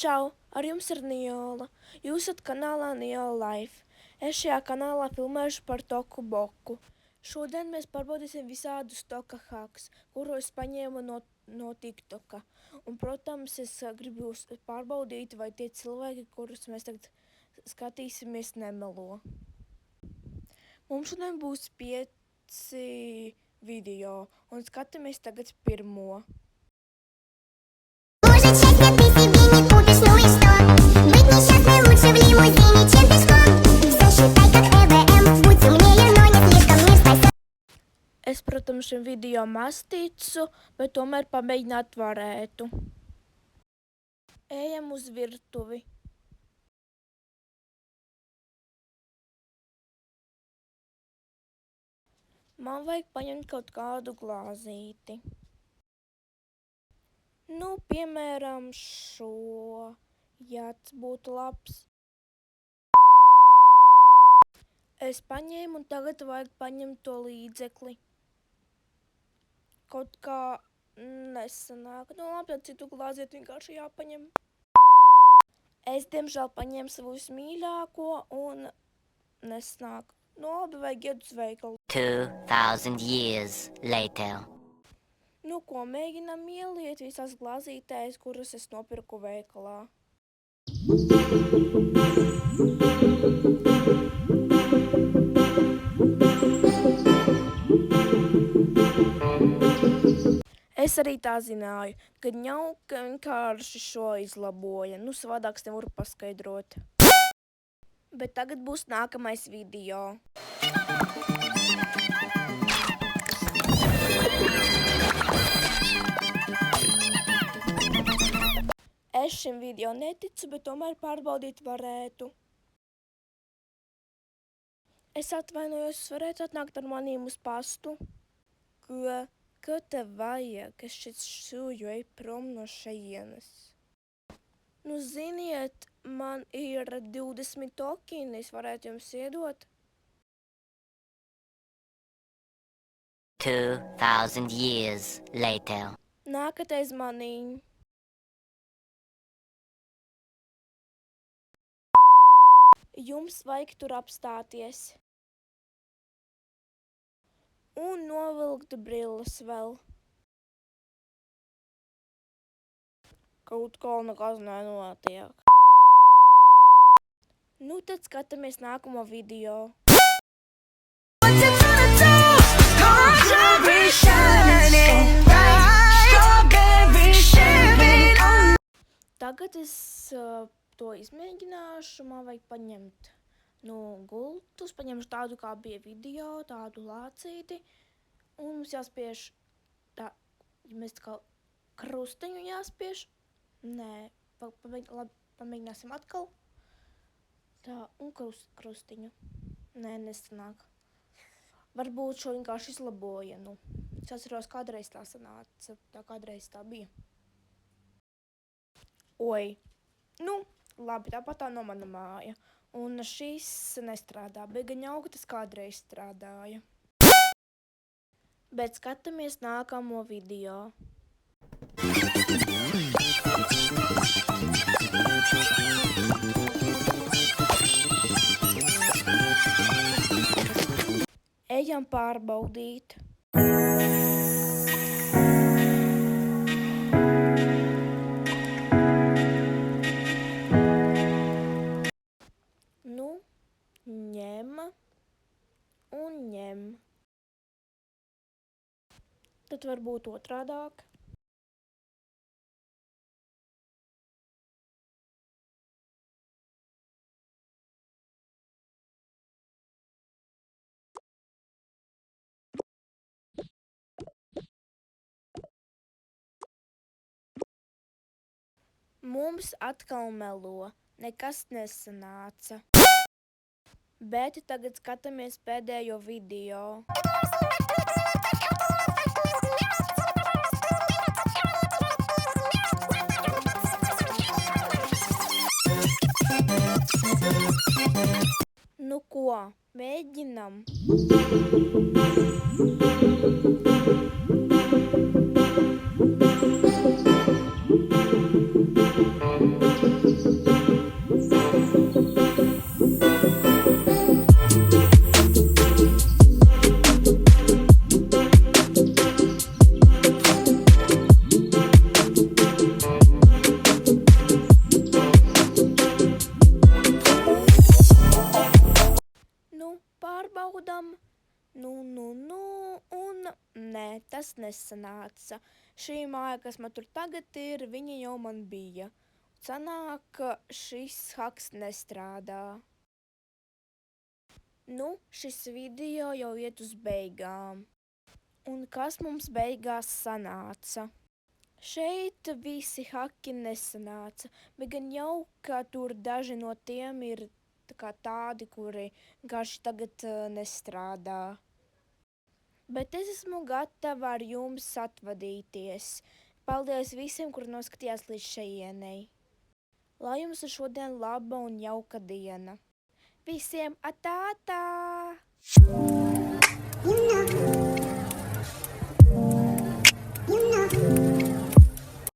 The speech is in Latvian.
Čau, ar jums ir Niola. Jūs esat kanālā Niola Life. Es šajā kanālā filmēšu par Toku Boku. Šodien mēs pārbaudīsim visādus Toka hacks, kuru es paņēmu no TikToka. Un, protams, es gribu pārbaudīt, vai tie cilvēki, kurus mēs tagad skatīsimies, nemelo. Mums šodien būs 5 video, un skatāmies tagad pirmo. Es, protams, šim video maz ticu, bet tomēr pamēģināt varētu. Ejam uz virtuvi. Man vajag paņemt kaut kādu glāzīti. Nu, piemēram, šo. Jā, tas būtu labs. Es paņēmu un tagad vajag paņemt to līdzekli. Kaut kā nesanāk. Nu, labi, tad citu glāzieti vienkārši jāpaņem. Es, diemžēl, paņēmu savu vismīļāko un nesanāk. Nu, labi, vajag iet uz veikalu. 2000 years later. Nu, ko mēģinām ieliet visās glāzītēs, kuras es nopirku veikalā. Es arī tā zināju, ka ņauka vienkārši šo izlaboja. Nu, savādāks nevaru paskaidrot. Bet tagad būs nākamais video. Es šim video neticu, bet tomēr pārbaudīt varētu. Es atvainojos, jūs varētu atnākt ar maniem uz pastu? Ko tev vajag? Es šeit šūju ej prom no šejienes. Nu, ziniet, man ir 20 tokeni, es varētu jums iedot. 2000 years later. Nākat aiz manīm. Jums vajag tur apstāties. Un novilkt brilles vēl. Kaut kā nekas nenotiek. Nu, tad skatāmies nākamo video. Tagad es to izmēģināšu. Man vajag paņemt gultus, paņemšu tādu, kā bija video, tādu lācīti. Un mums jāspiež tā, ja mēs kā krustiņu jāspiež. Nē, labi, pamēģināsim atkal. Tā, un krustiņu. Nē, nesanāk. Varbūt šo vienkārši izlaboja, nu. Es atceros, kādreiz tā sanāca, tā kādreiz tā bija. Oi, nu, labi, tāpat tā no mana māja. Un šis nestrādā, bet gan jauka tas kādreiz strādāja. Bet skatāmies nākamo video. Ejam pārbaudīt. Nu, ņem un ņem. Tad varbūt otrādāk. Mums atkal melo, nekas nesanāca. Bet tagad skatāmies pēdējo video. Nu ko, mēģinam? pārbaudam. Un nē, tas nesanāca. Šī māja, kas man tur tagad ir, viņa jau man bija. Sanāk, ka šis haks nestrādā. Šis video jau iet uz beigām. Un kas mums beigās sanāca? Šeit visi haki nesanāca, bet gan jau, ka tur daži no tiem ir tādi, kuri vienkārši tagad nestrādā. Bet es esmu gatava ar jums atvadīties. Paldies visiem, kuri noskatījās līdz šejienei. Lai jums ir šodien laba un jauka diena. Visiem atā!